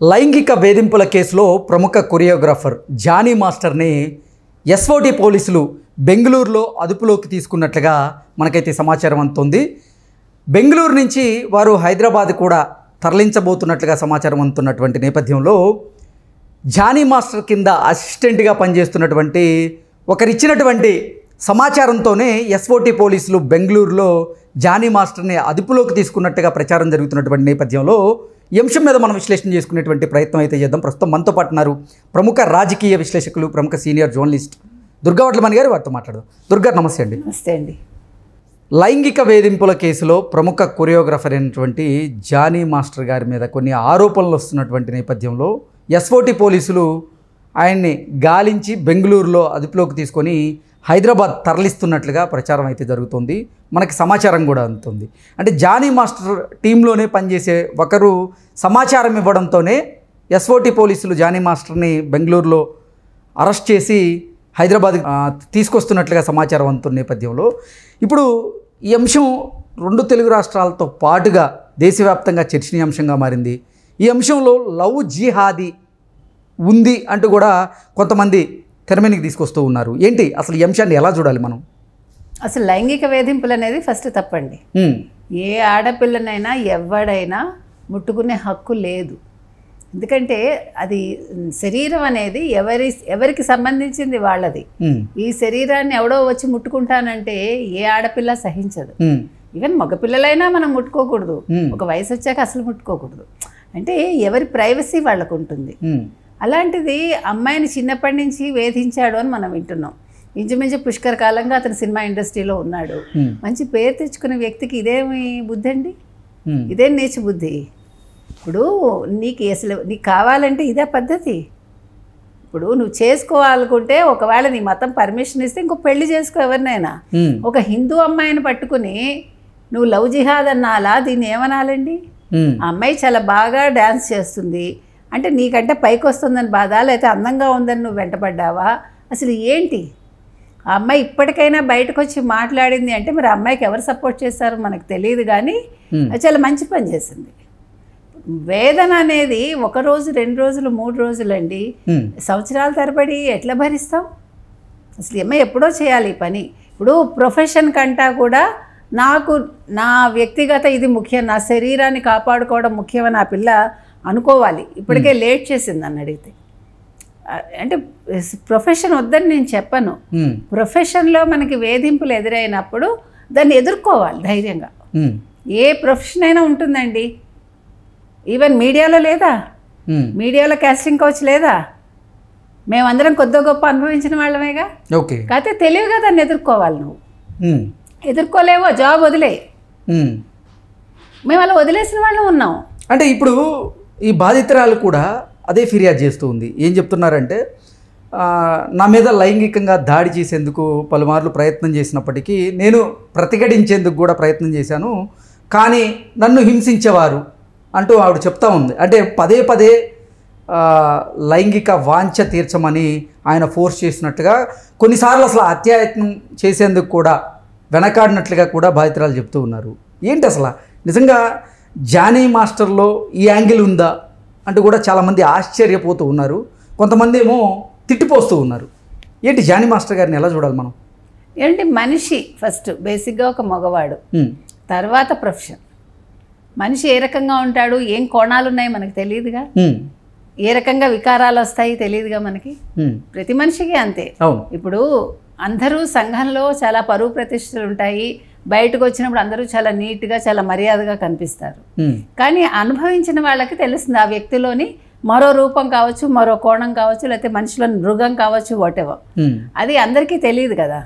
లైంగిక వేధింపుల కేసులో ప్రముఖ కొరియోగ్రాఫర్ జానీ మాస్టర్ని ఎస్ఓటి పోలీసులు బెంగళూరులో అదుపులోకి తీసుకున్నట్లుగా మనకైతే సమాచారం అందుతుంది. బెంగళూరు నుంచి వారు హైదరాబాద్ కూడా తరలించబోతున్నట్లుగా సమాచారం అందుతున్నటువంటి నేపథ్యంలో జానీ మాస్టర్ కింద అసిస్టెంట్గా పనిచేస్తున్నటువంటి ఒకరిచ్చినటువంటి సమాచారంతోనే ఎస్ఓటి పోలీసులు బెంగళూరులో జానీ మాస్టర్ని అదుపులోకి తీసుకున్నట్టుగా ప్రచారం జరుగుతున్నటువంటి నేపథ్యంలో ఈ అంశం మీద మనం విశ్లేషణ చేసుకునేటువంటి ప్రయత్నం అయితే చేద్దాం. ప్రస్తుతం మనతో పాటు ఉన్నారు ప్రముఖ రాజకీయ విశ్లేషకులు, ప్రముఖ సీనియర్ జర్నలిస్ట్ దుర్గావట్లమణి గారు. వారితో మాట్లాడదాం. దుర్గా, నమస్తే అండి. నమస్తే అండి. లైంగిక వేధింపుల కేసులో ప్రముఖ కొరియోగ్రాఫర్ అయినటువంటి జానీ మాస్టర్ గారి మీద కొన్ని ఆరోపణలు వస్తున్నటువంటి నేపథ్యంలో ఎస్ఓటి పోలీసులు ఆయన్ని గాలించి బెంగళూరులో అదుపులోకి తీసుకొని హైదరాబాద్ తరలిస్తున్నట్లుగా ప్రచారం అయితే జరుగుతుంది. మనకి సమాచారం కూడా అందుతుంది. అంటే జానీ మాస్టర్ టీంలోనే పనిచేసే ఒకరు సమాచారం ఇవ్వడంతోనే ఎస్ఓటి పోలీసులు జానీ మాస్టర్ని బెంగళూరులో అరెస్ట్ చేసి హైదరాబాద్ తీసుకొస్తున్నట్లుగా సమాచారం అందుతున్న నేపథ్యంలో ఇప్పుడు ఈ అంశం రెండు తెలుగు రాష్ట్రాలతో పాటుగా దేశవ్యాప్తంగా చర్చనీయాంశంగా మారింది. ఈ అంశంలో లవ్ జిహాదీ ఉంది అంటూ కూడా కొంతమంది తెరమీనికి తీసుకొస్తూ ఉన్నారు. ఏంటి అసలు ఈ అంశాన్ని ఎలా చూడాలి మనం? అసలు లైంగిక వేధింపులు అనేది ఫస్ట్ తప్పండి. ఏ ఆడపిల్లనైనా ఎవడైనా ముట్టుకునే హక్కు లేదు. ఎందుకంటే అది శరీరం అనేది ఎవరికి సంబంధించింది వాళ్ళది. ఈ శరీరాన్ని ఎవడో వచ్చి ముట్టుకుంటానంటే ఏ ఆడపిల్ల సహించదు. ఈవెన్ మగపిల్లలైనా మనం ముట్టుకోకూడదు, ఒక వయసు వచ్చాక అసలు ముట్టుకోకూడదు. అంటే ఎవరి ప్రైవసీ వాళ్ళకు ఉంటుంది. అలాంటిది అమ్మాయిని చిన్నప్పటి నుంచి వేధించాడు అని మనం వింటున్నాం. ఇంచుమించు పుష్కర కాలంగా అతను సినిమా ఇండస్ట్రీలో ఉన్నాడు. మంచి పేరు తెచ్చుకునే వ్యక్తికి ఇదేమి బుద్ధి అండి? ఇదేం నీచ బుద్ధి? ఇప్పుడు నీకు కావాలంటే ఇదే పద్ధతి. ఇప్పుడు నువ్వు చేసుకోవాలనుకుంటే ఒకవేళ నీ మతం పర్మిషన్ ఇస్తే ఇంకో పెళ్లి చేసుకో ఎవరినైనా. ఒక హిందూ అమ్మాయిని పట్టుకుని నువ్వు లవ్ జిహాద్ అన్నాలా? దీన్ని ఏమనాలండి? ఆ అమ్మాయి చాలా బాగా డ్యాన్స్ చేస్తుంది అంటే నీకంటే పైకి వస్తుందని బాధ, లేకపోతే అందంగా ఉందని నువ్వు వెంటపడ్డావా? అసలు ఏంటి? ఆ అమ్మాయి ఇప్పటికైనా బయటకు వచ్చి మాట్లాడింది అంటే మరి ఆ అమ్మాయికి ఎవరు సపోర్ట్ చేస్తారో మనకు తెలియదు, కానీ అది చాలా మంచి పని చేసింది. వేదన అనేది 1 రోజు 2 రోజులు 3 రోజులు అండి, సంవత్సరాల తరబడి ఎట్లా భరిస్తాం? అసలు ఈ అమ్మాయి ఎప్పుడో చేయాలి ఈ పని. ఇప్పుడు ప్రొఫెషన్ కంటా కూడా నాకు నా వ్యక్తిగత ఇది ముఖ్యం, నా శరీరాన్ని కాపాడుకోవడం ముఖ్యమని ఆ పిల్ల అనుకోవాలి. ఇప్పటికే లేట్ చేసింది అని అడిగితే. అంటే ప్రొఫెషన్ వద్దని నేను చెప్పను. ప్రొఫెషన్లో మనకి వేధింపులు ఎదురైనప్పుడు దాన్ని ఎదుర్కోవాలి ధైర్యంగా. ఏ ప్రొఫెషన్ అయినా ఉంటుందండి. ఈవెన్ మీడియాలో లేదా? మీడియాలో కాస్టింగ్ కౌచ్ లేదా? మేమందరం కొద్ది గొప్ప అనుభవించిన వాళ్ళమేగా. కాకపోతే తెలివిగా దాన్ని ఎదుర్కోవాలి. నువ్వు ఎదుర్కోలేవో జాబ్ వదిలే. మేము అలా వదిలేసిన వాళ్ళం ఉన్నాం. అంటే ఇప్పుడు ఈ బాధితురాలు కూడా అదే ఫిర్యాదు చేస్తూ ఉంది. ఏం చెప్తున్నారంటే, నా మీద లైంగికంగా దాడి చేసేందుకు పలుమార్లు ప్రయత్నం చేసినప్పటికీ నేను ప్రతిఘటించేందుకు కూడా ప్రయత్నం చేశాను, కానీ నన్ను హింసించేవారు అంటూ ఆవిడ చెప్తా ఉంది. అంటే పదే పదే లైంగిక వాంఛ తీర్చమని ఆయన ఫోర్స్ చేసినట్టుగా, కొన్నిసార్లు అసలు అత్యాయత్నం చేసేందుకు కూడా వెనకాడినట్లుగా కూడా బాధితురాలు చెప్తూ ఉన్నారు. ఏంటి అసలు నిజంగా జానీ మాస్టర్లో ఈ యాంగిల్ ఉందా అంటూ కూడా చాలామంది ఆశ్చర్యపోతూ ఉన్నారు. కొంతమంది ఏమో తిట్టిపోస్తూ ఉన్నారు. ఏంటి జానీ మాస్టర్ గారిని ఎలా చూడాలి మనం? ఏంటి మనిషి ఫస్ట్ బేసిక్గా ఒక మగవాడు, తర్వాత ప్రొఫెషన్. మనిషి ఏ రకంగా ఉంటాడు, ఏం కోణాలు ఉన్నాయి మనకు తెలియదుగా. ఏ రకంగా వికారాలు వస్తాయి తెలియదుగా మనకి. ప్రతి మనిషికి అంతే. ఇప్పుడు అందరూ సంఘంలో చాలా పరువు ప్రతిష్టలు ఉంటాయి, బయటకు వచ్చినప్పుడు అందరూ చాలా నీట్గా చాలా మర్యాదగా కనిపిస్తారు. కానీ అనుభవించిన వాళ్ళకి తెలుస్తుంది ఆ వ్యక్తిలోని మరో రూపం కావచ్చు, మరో కోణం కావచ్చు, లేకపోతే మనిషిలోని మృగం కావచ్చు, వాటెవర్. అది అందరికీ తెలియదు కదా.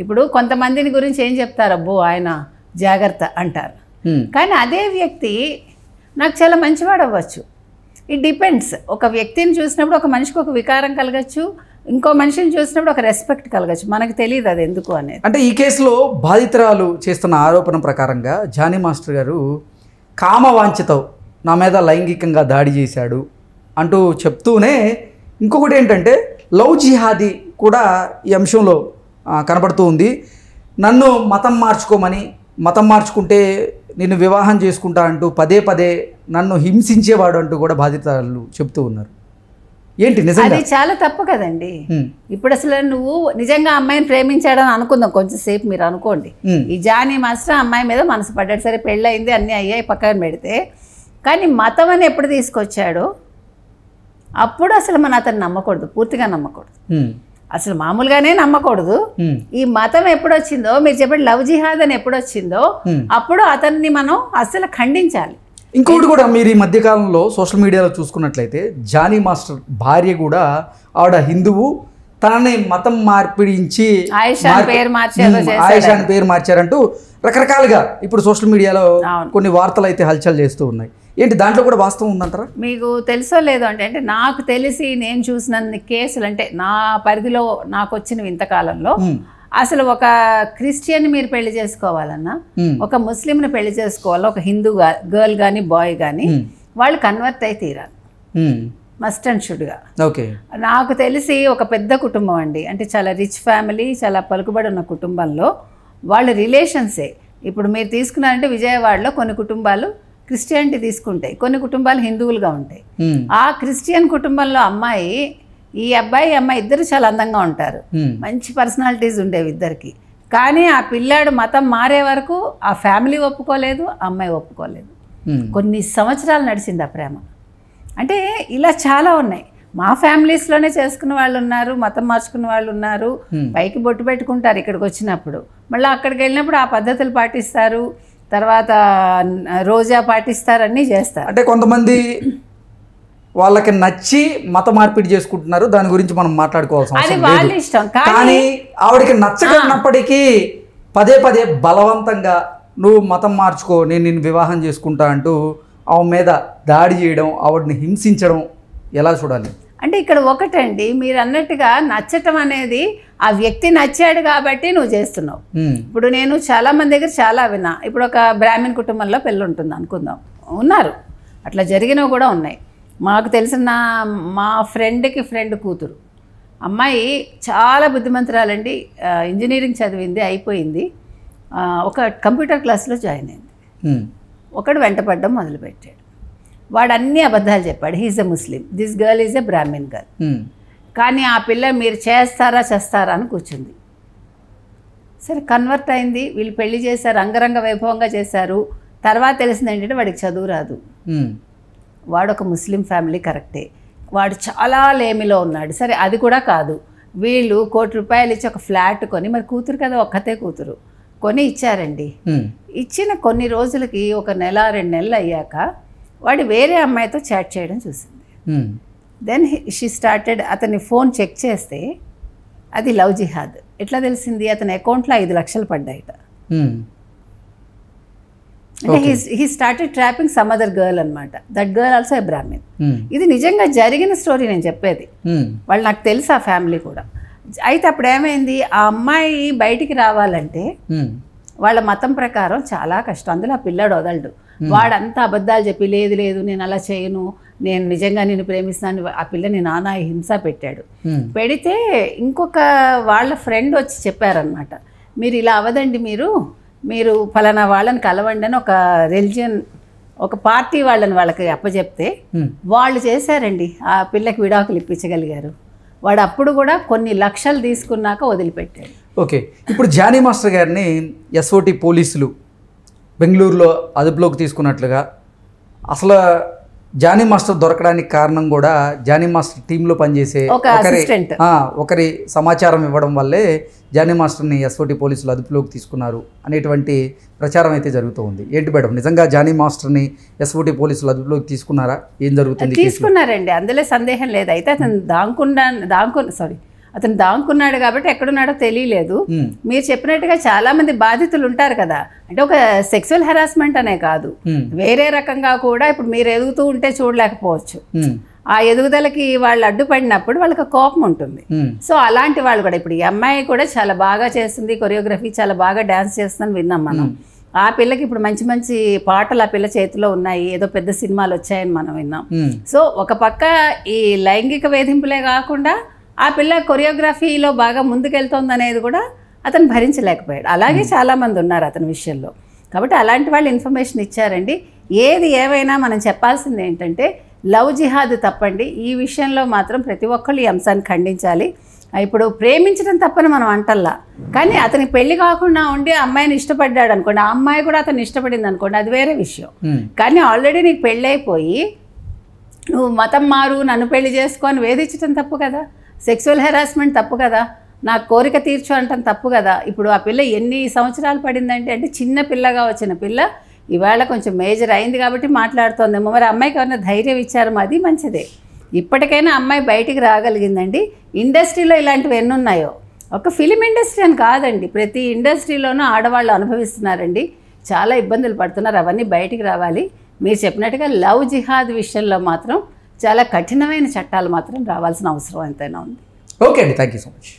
ఇప్పుడు కొంతమందిని గురించి ఏం చెప్తారు, అబ్బో ఆయన జాగ్రత్త అంటారు. కానీ అదే వ్యక్తి నాకు చాలా మంచివాడు అవ్వచ్చు. It depends. ఒక వ్యక్తిని చూసినప్పుడు ఒక మనిషికి ఒక వికారం కలగచ్చు, ఇంకో మనిషిని చూసినప్పుడు ఒక రెస్పెక్ట్ కలగచ్చు. మనకు తెలియదు అది ఎందుకు అనేది. అంటే ఈ కేసులో బాధితురాలు చేస్తున్న ఆరోపణ ప్రకారంగా జానీ మాస్టర్ గారు కామవాంఛతో నా మీద లైంగికంగా దాడి చేశాడు అంటూ చెప్తూనే ఇంకొకటి ఏంటంటే లవ్ జిహాదీ కూడా ఈ అంశంలో కనబడుతూ ఉంది. నన్ను మతం మార్చుకోమని మతం మార్చుకుంటే నిన్ను వివాహం చేసుకుంటా అంటూ పదే పదే నన్ను హింసించేవాడు అంటూ కూడా బాధితులు చెప్తూ ఉన్నారు. ఏంటి నిజంగా అది చాలా తప్పు కదండి. ఇప్పుడు అసలు నువ్వు నిజంగా అమ్మాయిని ప్రేమించాడని అనుకుందాం కొంచెంసేపు, మీరు అనుకోండి ఈ జానీ మాస్టర్ అమ్మాయి మీద మనసు పడ్డాడు, సరే పెళ్ళయింది అన్నీ అయ్యాయి పక్కన పెడితే, కానీ మతం అని ఎప్పుడు తీసుకొచ్చాడో అప్పుడు అసలు మనం అతను నమ్మకూడదు, పూర్తిగా నమ్మకూడదు, అసలు మామూలుగానే నమ్మకూడదు. ఈ మతం ఎప్పుడు వచ్చిందో, మీరు చెప్పండి లవ్ జిహాద్ అని ఎప్పుడు వచ్చిందో అప్పుడు అతన్ని మనం అసలు ఖండించాలి. ఇంకొకటి కూడా మీరు ఈ మధ్యకాలంలో సోషల్ మీడియాలో చూసుకున్నట్లయితే జానీ మాస్టర్ భార్య కూడా ఆవిడ హిందువు, తనని మతం మార్పిడించి ఆయిషాని పేరు మార్చారంటూ రకరకాలుగా ఇప్పుడు సోషల్ మీడియాలో కొన్ని వార్తలు అయితే హల్చల్ చేస్తూ ఉన్నాయి. ఏంటి దాంట్లో కూడా వాస్తవం ఉందంటారా? మీకు తెలుసో లేదో అంటే నాకు తెలిసి నేను చూసిన కేసులు, అంటే నా పరిధిలో నాకు వచ్చినవి ఇంతకాలంలో, అసలు ఒక క్రిస్టియన్ మీరు పెళ్లి చేసుకోవాలన్నా, ఒక ముస్లింని పెళ్లి చేసుకోవాలన్నా, ఒక హిందూ గర్ల్ కానీ బాయ్ కానీ వాళ్ళు కన్వర్ట్ అయి తీరాలి, మస్ట్ అండ్ షుడ్గా. ఓకే, నాకు తెలిసి ఒక పెద్ద కుటుంబం అండి, అంటే చాలా రిచ్ ఫ్యామిలీ, చాలా పలుకుబడి ఉన్న కుటుంబంలో వాళ్ళ రిలేషన్సే. ఇప్పుడు మీరు తీసుకున్నారంటే విజయవాడలో కొన్ని కుటుంబాలు క్రిస్టియానిటీ తీసుకుంటాయి, కొన్ని కుటుంబాలు హిందువులుగా ఉంటాయి. ఆ క్రిస్టియన్ కుటుంబంలో అమ్మాయి, ఈ అబ్బాయి అమ్మాయి ఇద్దరు చాలా అందంగా ఉంటారు, మంచి పర్సనాలిటీస్ ఉండేవి ఇద్దరికి, కానీ ఆ పిల్లాడు మతం మారే వరకు ఆ ఫ్యామిలీ ఒప్పుకోలేదు, అమ్మాయి ఒప్పుకోలేదు. కొన్ని సంవత్సరాలు నడిచింది ఆ ప్రేమ. అంటే ఇలా చాలా ఉన్నాయి. మా ఫ్యామిలీస్లోనే చేసుకున్న వాళ్ళు ఉన్నారు, మతం మార్చుకున్న వాళ్ళు ఉన్నారు, పైకి బొట్టు పెట్టుకుంటారు ఇక్కడికి వచ్చినప్పుడు, మళ్ళీ అక్కడికి వెళ్ళినప్పుడు ఆ పద్ధతులు పాటిస్తారు, తర్వాత రోజా పాటిస్తారు, అన్నీ చేస్తారు. అంటే కొంతమంది వాళ్ళకి నచ్చి మత మార్పిడి చేసుకుంటున్నారు, దాని గురించి మనం మాట్లాడుకోవాల్సిన అది వాళ్ళ ఇష్టం. కానీ ఆవిడకి నచ్చకున్నప్పటికీ పదే పదే బలవంతంగా నువ్వు మతం మార్చుకో, నేను నిన్ను వివాహం చేసుకుంటా అంటూ ఆమె మీద దాడి చేయడం, ఆవిడని హింసించడం ఎలా చూడాలి? అంటే ఇక్కడ ఒకటండి, మీరు అన్నట్టుగా నచ్చటం అనేది ఆ వ్యక్తి నచ్చాడు కాబట్టి నువ్వు చేస్తున్నావు. ఇప్పుడు నేను చాలా మంది దగ్గర చాలా విన్నా, ఇప్పుడు ఒక బ్రాహ్మణ్ కుటుంబంలో పెళ్ళి ఉంటుంది అనుకుందాం, ఉన్నారు అట్లా జరిగినవి కూడా ఉన్నాయి. మాకు తెలిసిన మా ఫ్రెండ్కి ఫ్రెండ్ కూతురు అమ్మాయి చాలా బుద్ధిమంతురాలండి, ఇంజనీరింగ్ చదివింది, అయిపోయింది, ఒక కంప్యూటర్ క్లాస్లో జాయిన్ అయింది. ఒకడు వెంటపడడం మొదలుపెట్టాడు, వాడు అన్ని అబద్ధాలు చెప్పాడు, he is a Muslim, this girl is a Brahmin girl. కానీ ఆ పిల్ల మీరు చేస్తారా అని కూర్చుంది. సరే కన్వర్ట్ అయింది, వీళ్ళు పెళ్లి చేశారు, అంగరంగ వైభవంగా చేశారు. తర్వాత తెలిసింది ఏంటంటే వాడికి చదువు రాదు, వాడు ఒక ముస్లిం ఫ్యామిలీ కరెక్టే, వాడు చాలా లేమిలో ఉన్నాడు. సరే అది కూడా కాదు, వీళ్ళు ₹1 కోటి ఇచ్చి ఒక ఫ్లాట్ కొని, మరి కూతురు కదా ఒక్కతే కూతురు, కొని ఇచ్చారండి. ఇచ్చిన కొన్ని రోజులకి, ఒక నెల 2 నెలలు అయ్యాక వాడు వేరే అమ్మాయితో చాట్ చేయడం చూసింది. దెన్ షీ స్టార్టెడ్, అతని ఫోన్ చెక్ చేస్తే అది లవ్ జిహాద్. ఎట్లా తెలిసింది? అతని అకౌంట్లో 5 లక్షలు పడ్డాయిట. అంటే he started trapping some other girl అనమాట, that girl also a Brahmin. ఇది నిజంగా జరిగిన స్టోరీ నేను చెప్పేది, వాళ్ళు నాకు తెలుసు ఆ ఫ్యామిలీ కూడా. అయితే అప్పుడు ఏమైంది, ఆ అమ్మాయి బయటికి రావాలంటే వాళ్ళ మతం ప్రకారం చాలా కష్టం, అందులో ఆ పిల్లాడు వదలడు. వాడంతా అబద్ధాలు చెప్పి, లేదు లేదు నేను అలా చేయను, నేను నిజంగా నేను ప్రేమిస్తాను, ఆ పిల్లని నానా హింస పెట్టాడు. పెడితే ఇంకొక వాళ్ళ ఫ్రెండ్ వచ్చి చెప్పారనమాట, మీరు ఇలా అవ్వదండి, మీరు ఫలానా వాళ్ళని కలవండి అని ఒక రిలిజియన్, ఒక పార్టీ వాళ్ళకి అప్పచెప్తే వాళ్ళు చేశారండి, ఆ పిల్లకి విడాకులు ఇప్పించగలిగారు. వాడు అప్పుడు కూడా కొన్ని లక్షలు తీసుకున్నాక వదిలిపెట్టాడు. ఓకే, ఇప్పుడు జానీ మాస్టర్ గారిని ఎస్ఓటి పోలీసులు బెంగళూరులో అదుపులోకి తీసుకున్నట్లుగా, అసలు జానీ మాస్టర్ దొరకడానికి కారణం కూడా జానీ మాస్టర్ టీంలో పనిచేసే ఒకరి సమాచారం ఇవ్వడం వల్లే జానీ మాస్టర్ని ఎస్ఓటి పోలీసులు అదుపులోకి తీసుకున్నారు అనేటువంటి ప్రచారం అయితే జరుగుతూ ఉంది. ఏంటి మేడం, నిజంగా జానీ మాస్టర్ని ఎస్ఓటి పోలీసులు అదుపులోకి తీసుకున్నారా? ఏం జరుగుతుంది? తీసుకున్నారండి, అందులో సందేహం లేదు. అయితే అతను దాంకున్నాడు కాబట్టి ఎక్కడున్నాడో తెలియలేదు. మీరు చెప్పినట్టుగా చాలా మంది బాధితులు ఉంటారు కదా, అంటే ఒక సెక్సువల్ హెరాస్మెంట్ అనే కాదు, వేరే రకంగా కూడా ఇప్పుడు మీరు ఎదుగుతూ ఉంటే చూడలేకపోవచ్చు, ఆ ఎదుగుదలకి వాళ్ళు అడ్డుపడినప్పుడు వాళ్ళకి కోపం ఉంటుంది. సో అలాంటి వాళ్ళు కూడా, ఇప్పుడు ఈ అమ్మాయి కూడా చాలా బాగా చేస్తుంది, కొరియోగ్రఫీ చాలా బాగా డాన్స్ చేస్తుందని విన్నాం మనం. ఆ పిల్లకి ఇప్పుడు మంచి మంచి పాటలు ఆ పిల్ల చేతిలో ఉన్నాయి, ఏదో పెద్ద సినిమాలు వచ్చాయని మనం విన్నాం. సో ఒక పక్క ఈ లైంగిక వేధింపులే కాకుండా ఆ పిల్ల కొరియోగ్రఫీలో బాగా ముందుకెళ్తోంది అనేది కూడా అతను భరించలేకపోయాడు. అలాగే చాలామంది ఉన్నారు అతని విషయంలో. కాబట్టి అలాంటి వాళ్ళు ఇన్ఫర్మేషన్ ఇచ్చారండి. ఏది ఏమైనా మనం చెప్పాల్సింది ఏంటంటే లవ్ జిహాద్ తప్పండి. ఈ విషయంలో మాత్రం ప్రతి ఒక్కళ్ళు ఈ అంశాన్ని ఖండించాలి. ఇప్పుడు ప్రేమించడం తప్పని మనం అంటల్లా, కానీ అతనికి పెళ్లి కాకుండా ఉండి అమ్మాయిని ఇష్టపడ్డాడు అనుకోండి, ఆ అమ్మాయి కూడా అతను ఇష్టపడింది అనుకోండి, అది వేరే విషయం. కానీ ఆల్రెడీ నీకు పెళ్ళి అయిపోయి నువ్వు మతం మారు, నన్ను పెళ్లి చేసుకొని వేధించడం తప్పు కదా, సెక్సువల్ హెరాస్మెంట్ తప్పు కదా, నా కోరిక తీర్చు అంటాం తప్పు కదా. ఇప్పుడు ఆ పిల్ల ఎన్ని సంవత్సరాలు పడిందంటే, అంటే చిన్న పిల్లగా వచ్చిన పిల్ల ఇవాళ కొంచెం మేజర్ అయింది కాబట్టి మాట్లాడుతోందేమో. మరి అమ్మాయికి ఎవరైనా ధైర్యం ఇచ్చారో అది మంచిదే. ఇప్పటికైనా అమ్మాయి బయటికి రాగలిగిందండి. ఇండస్ట్రీలో ఇలాంటివి ఎన్ని ఉన్నాయో, ఒక ఫిలిం ఇండస్ట్రీ అని కాదండి, ప్రతి ఇండస్ట్రీలోనూ ఆడవాళ్ళు అనుభవిస్తున్నారండి, చాలా ఇబ్బందులు పడుతున్నారు. అవన్నీ బయటికి రావాలి. మీరు చెప్పినట్టుగా లవ్ జిహాద్ విషయంలో మాత్రం చాలా కఠినమైన చట్టాలు మాత్రం రావాల్సిన అవసరం ఎంతైనా ఉంది. ఓకే అండి, థ్యాంక్ యూ సో మచ్.